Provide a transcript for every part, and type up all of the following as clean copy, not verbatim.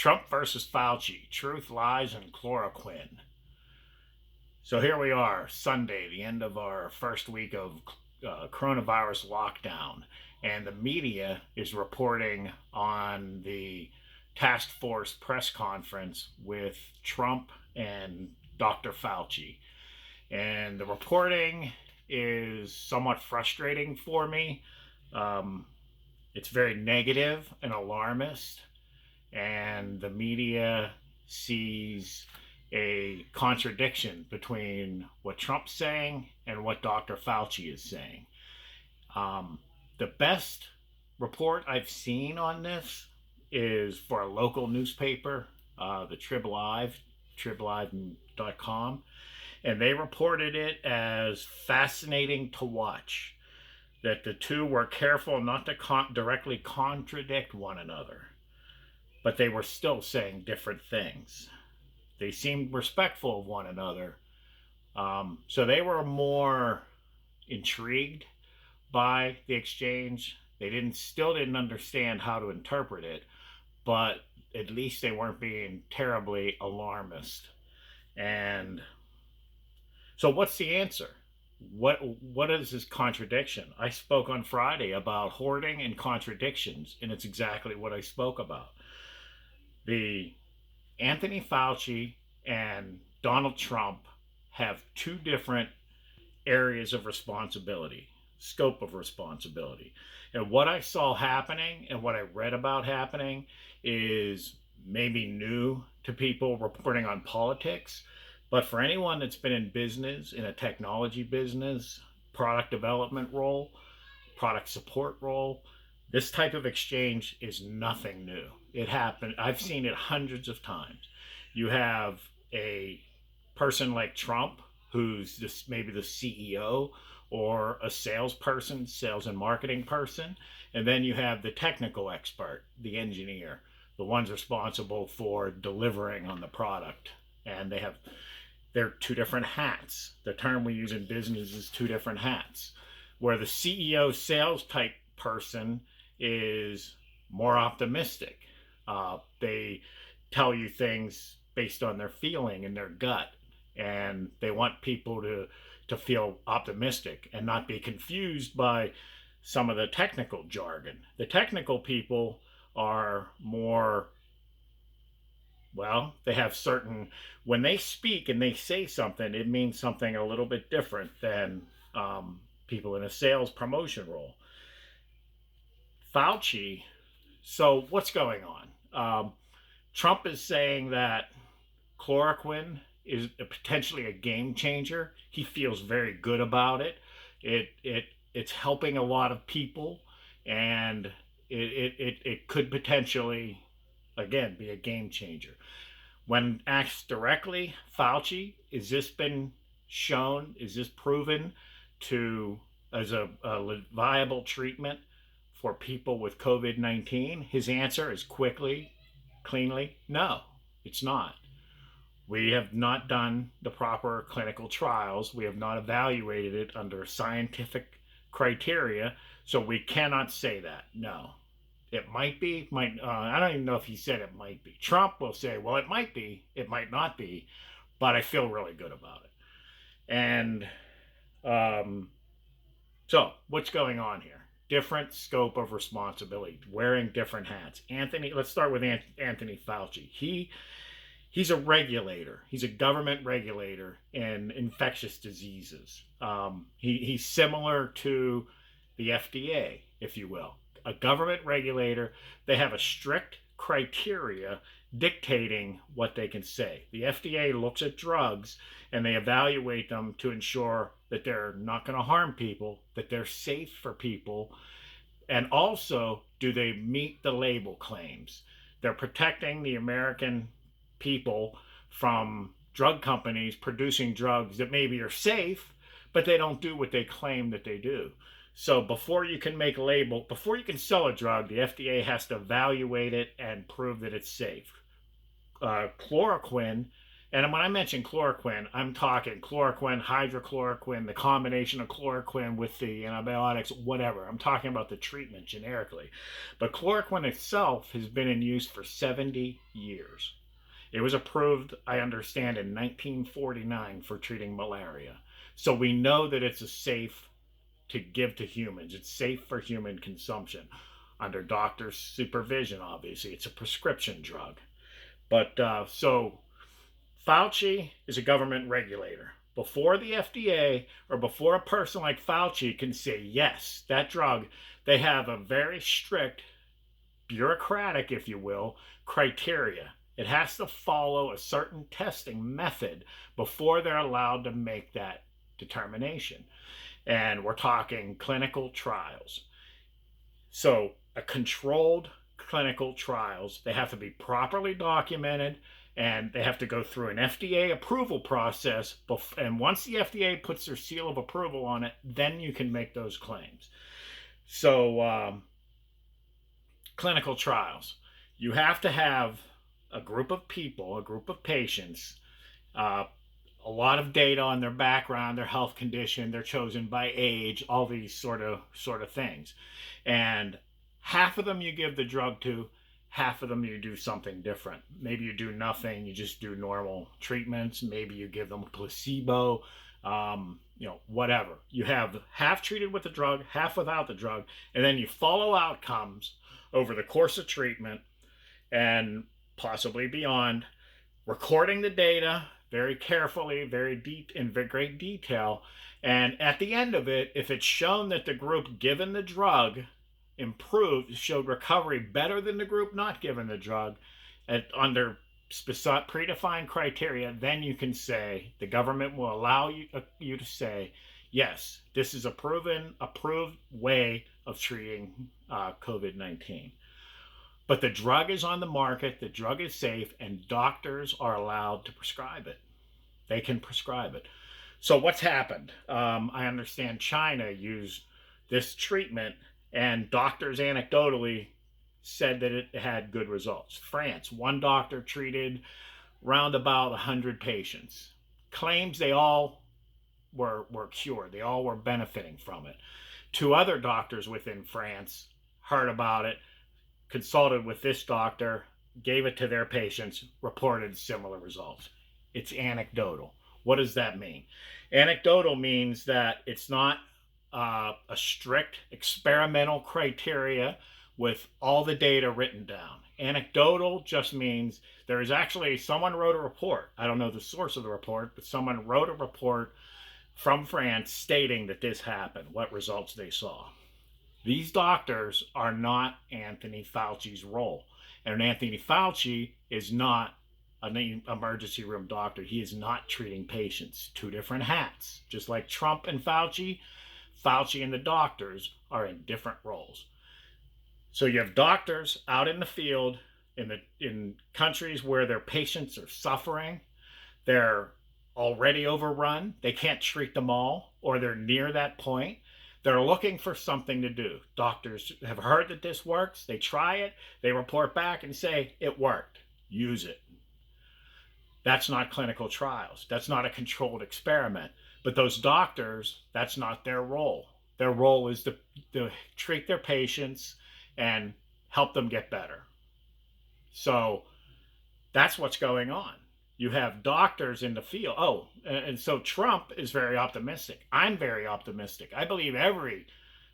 Trump versus Fauci, truth, lies, and chloroquine. So here we are, Sunday, the end of our first week of coronavirus lockdown. And the media is reporting on the task force press conference with Trump and Dr. Fauci. And the reporting is somewhat frustrating for me. It's very negative and alarmist, and the media sees a contradiction between what Trump's saying and what Dr. Fauci is saying. The best report I've seen on this is for a local newspaper, the TribLive.com, and they reported it as fascinating to watch, that the two were careful not to directly contradict one another, but they were still saying different things. They seemed respectful of one another. So they were more intrigued by the exchange. They still didn't understand how to interpret it, but at least they weren't being terribly alarmist. And so what's the answer? What is this contradiction? I spoke on Friday about hoarding and contradictions, and it's exactly what I spoke about. The Anthony Fauci and Donald Trump have two different areas of responsibility, scope of responsibility. And what I saw happening and what I read about happening is maybe new to people reporting on politics. But for anyone that's been in business, in a technology business, product development role, product support role, this type of exchange is nothing new. It happened. I've seen it hundreds of times. You have a person like Trump, who's maybe the CEO or a salesperson, sales and marketing person. And then you have the technical expert, the engineer, the ones responsible for delivering on the product. And they're two different hats. The term we use in business is two different hats, where the CEO sales type person is more optimistic. They tell you things based on their feeling and their gut, and they want people to feel optimistic and not be confused by some of the technical jargon. The technical people are more, well, they have certain, when they speak and they say something, it means something a little bit different than people in a sales promotion role. Fauci, so what's going on? Trump is saying that chloroquine is potentially a game changer. He feels very good about it. It's helping a lot of people, and it could potentially, again, be a game changer. When asked directly, Fauci, is this been shown? Is this proven as a viable treatment for people with COVID-19? His answer is cleanly, no, it's not. We have not done the proper clinical trials. We have not evaluated it under scientific criteria, so we cannot say that. No. It might be, I don't even know if he said it might be. Trump will say, well, it might be, it might not be, but I feel really good about it. And so what's going on here? Different scope of responsibility, wearing different hats. Let's start with Anthony Fauci. He's a regulator. He's a government regulator in infectious diseases. He's similar to the FDA, if you will. A government regulator. They have a strict criteria dictating what they can say. The FDA looks at drugs and they evaluate them to ensure that they're not going to harm people, that they're safe for people, and also, do they meet the label claims? They're protecting the American people from drug companies producing drugs that maybe are safe, but they don't do what they claim that they do. So before you can before you can sell a drug, the FDA has to evaluate it and prove that it's safe. Chloroquine And when I mention chloroquine, I'm talking chloroquine, hydrochloroquine, the combination of chloroquine with the antibiotics, whatever. I'm talking about the treatment generically. But chloroquine itself has been in use for 70 years. It was approved, I understand, in 1949 for treating malaria. So we know that it's a safe to give to humans. It's safe for human consumption under doctor's supervision, obviously. It's a prescription drug. But so Fauci is a government regulator. Before the FDA or before a person like Fauci can say, yes, that drug, they have a very strict, bureaucratic, if you will, criteria. It has to follow a certain testing method before they're allowed to make that determination. And we're talking clinical trials. So, a controlled clinical trials, they have to be properly documented and they have to go through an FDA approval process. And once the FDA puts their seal of approval on it, then you can make those claims. So, clinical trials, you have to have a group of people, a group of patients, uh, a lot of data on their background, their health condition, they're chosen by age, all these sort of things. And half of them you give the drug to, half of them you do something different. Maybe you do nothing, you just do normal treatments. Maybe you give them a placebo, whatever. You have half treated with the drug, half without the drug, and then you follow outcomes over the course of treatment and possibly beyond, recording the data very carefully, in very great detail. And at the end of it, if it's shown that the group given the drug improved, showed recovery better than the group not given the drug under specific predefined criteria, then you can say, the government will allow you to say, yes, this is a approved way of treating COVID-19. But the drug is on the market, the drug is safe, and doctors are allowed to prescribe it. They can prescribe it. So what's happened? I understand China used this treatment, and doctors anecdotally said that it had good results. France, one doctor treated round about 100 patients. Claims they all were cured. They all were benefiting from it. Two other doctors within France heard about it, consulted with this doctor, gave it to their patients, reported similar results. It's anecdotal. What does that mean? Anecdotal means that it's not a strict experimental criteria with all the data written down. Anecdotal just means there is actually someone wrote a report. I don't know the source of the report, but someone wrote a report from France stating that this happened, what results they saw. These doctors are not Anthony Fauci's role. And Anthony Fauci is not an emergency room doctor. He is not treating patients. Two different hats. Just like Trump and Fauci, Fauci and the doctors are in different roles. So you have doctors out in the field in countries where their patients are suffering. They're already overrun. They can't treat them all, or they're near that point. They're looking for something to do. Doctors have heard that this works. They try it. They report back and say, it worked. Use it. That's not clinical trials. That's not a controlled experiment. But those doctors, that's not their role. Their role is to treat their patients and help them get better. So that's what's going on. You have doctors in the field. Oh, and so Trump is very optimistic. I'm very optimistic. I believe every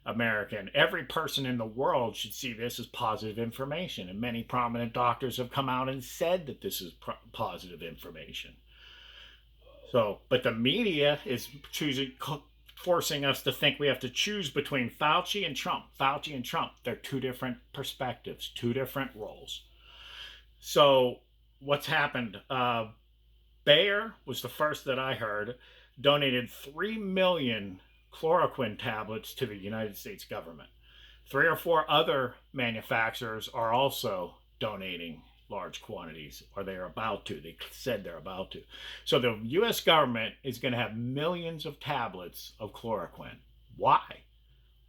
American, every person in the world should see this as positive information. And many prominent doctors have come out and said that this is positive information. So, but the media is forcing us to think we have to choose between Fauci and Trump. Fauci and Trump, they're two different perspectives, two different roles. So what's happened? Bayer was the first that I heard, donated 3 million chloroquine tablets to the United States government. 3 or 4 other manufacturers are also donating large quantities, or they are about to. They said they're about to. So the U.S. government is going to have millions of tablets of chloroquine. Why?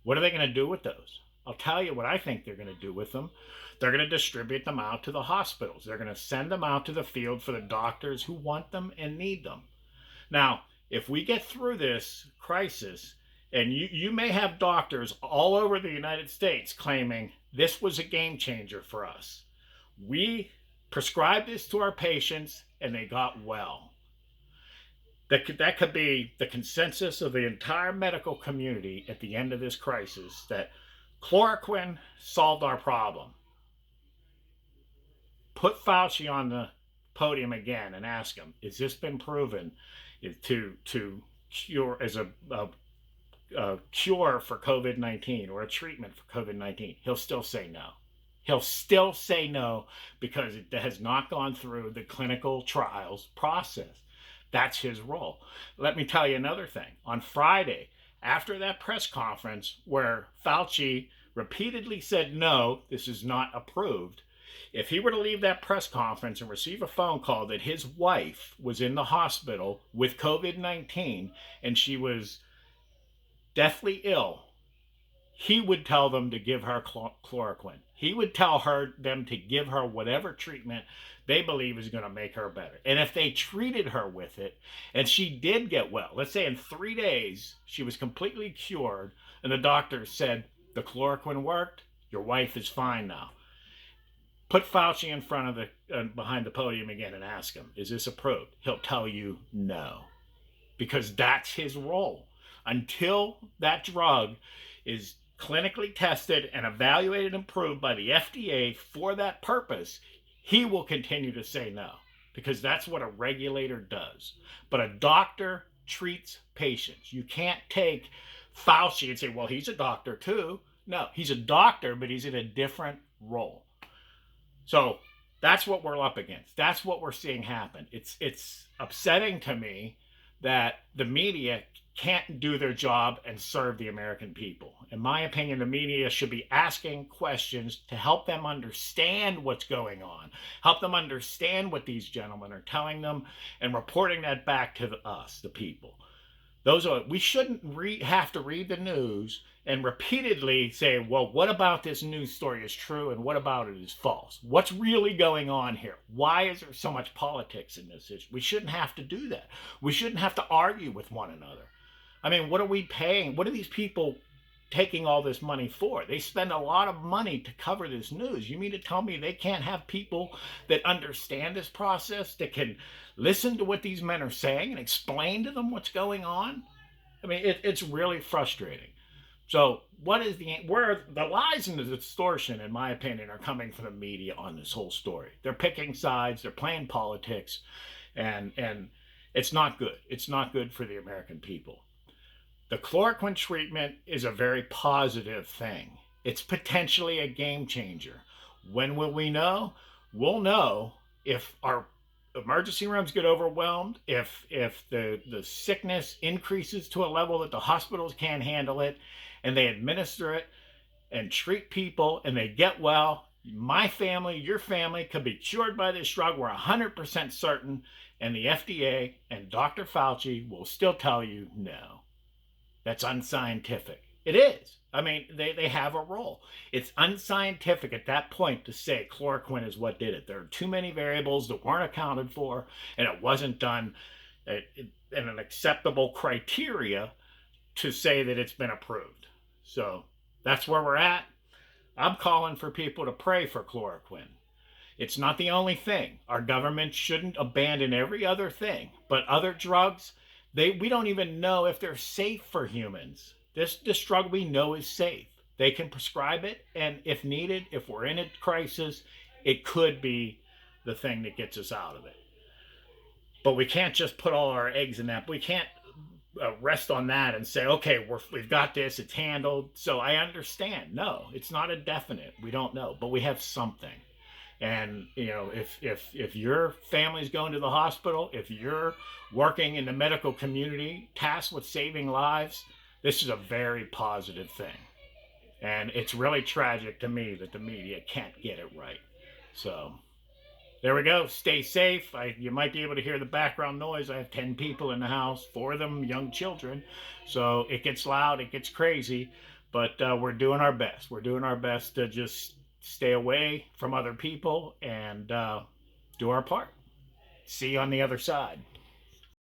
What are they going to do with those? I'll tell you what I think they're going to do with them. They're going to distribute them out to the hospitals. They're going to send them out to the field for the doctors who want them and need them. Now, if we get through this crisis, and you may have doctors all over the United States claiming this was a game changer for us. We prescribed this to our patients and they got well. That could be the consensus of the entire medical community at the end of this crisis, that chloroquine solved our problem. Put Fauci on the podium again and ask him, has this been proven to cure as a cure for COVID-19 or a treatment for COVID-19? He'll still say no. He'll still say no because it has not gone through the clinical trials process. That's his role. Let me tell you another thing. On Friday, after that press conference where Fauci repeatedly said, no, this is not approved, if he were to leave that press conference and receive a phone call that his wife was in the hospital with COVID-19 and she was deathly ill, he would tell them to give her chloroquine. He would tell them to give her whatever treatment they believe is going to make her better. And if they treated her with it and she did get well, let's say in 3 days she was completely cured and the doctor said the chloroquine worked, your wife is fine now. Put Fauci in front of behind the podium again and ask him, is this approved? He'll tell you no, because that's his role. Until that drug is clinically tested and evaluated and approved by the FDA for that purpose, he will continue to say no, because that's what a regulator does. But a doctor treats patients. You can't take Fauci and say, well, he's a doctor too. No, he's a doctor, but he's in a different role. So that's what we're up against. That's what we're seeing happen. It's upsetting to me that the media can't do their job and serve the American people. In my opinion, the media should be asking questions to help them understand what's going on, help them understand what these gentlemen are telling them, and reporting that back to us, the people. We shouldn't have to read the news and repeatedly say, well, what about this news story is true and what about it is false? What's really going on here? Why is there so much politics in this issue? We shouldn't have to do that. We shouldn't have to argue with one another. I mean, what are we paying? What are these people taking all this money for? They spend a lot of money to cover this news. You mean to tell me they can't have people that understand this process, that can listen to what these men are saying and explain to them what's going on? I mean, it's really frustrating. So where the lies and the distortion, in my opinion, are coming from the media on this whole story. They're picking sides, they're playing politics, and it's not good. It's not good for the American people. The chloroquine treatment is a very positive thing. It's potentially a game changer. When will we know? We'll know if our emergency rooms get overwhelmed, if the sickness increases to a level that the hospitals can't handle it, and they administer it and treat people and they get well. My family, your family could be cured by this drug. We're 100% certain. And the FDA and Dr. Fauci will still tell you no. That's unscientific. It is. I mean, they have a role. It's unscientific at that point to say chloroquine is what did it. There are too many variables that weren't accounted for, and it wasn't done in an acceptable criteria to say that it's been approved. So that's where we're at. I'm calling for people to pray for chloroquine. It's not the only thing. Our government shouldn't abandon every other thing, but other drugs, we don't even know if they're safe for humans. This drug we know is safe. They can prescribe it, and if needed, if we're in a crisis, it could be the thing that gets us out of it. But we can't just put all our eggs in that. We can't rest on that and say, okay, we've got this, it's handled. So I understand. No, it's not a definite. We don't know, but we have something. And, you know, if your family's going to the hospital, if you're working in the medical community tasked with saving lives, this is a very positive thing. And it's really tragic to me that the media can't get it right. So there we go. Stay safe. You might be able to hear the background noise. I have 10 people in the house, 4 of them young children. So it gets loud, it gets crazy. But we're doing our best. We're doing our best to just stay away from other people and do our part. See you on the other side.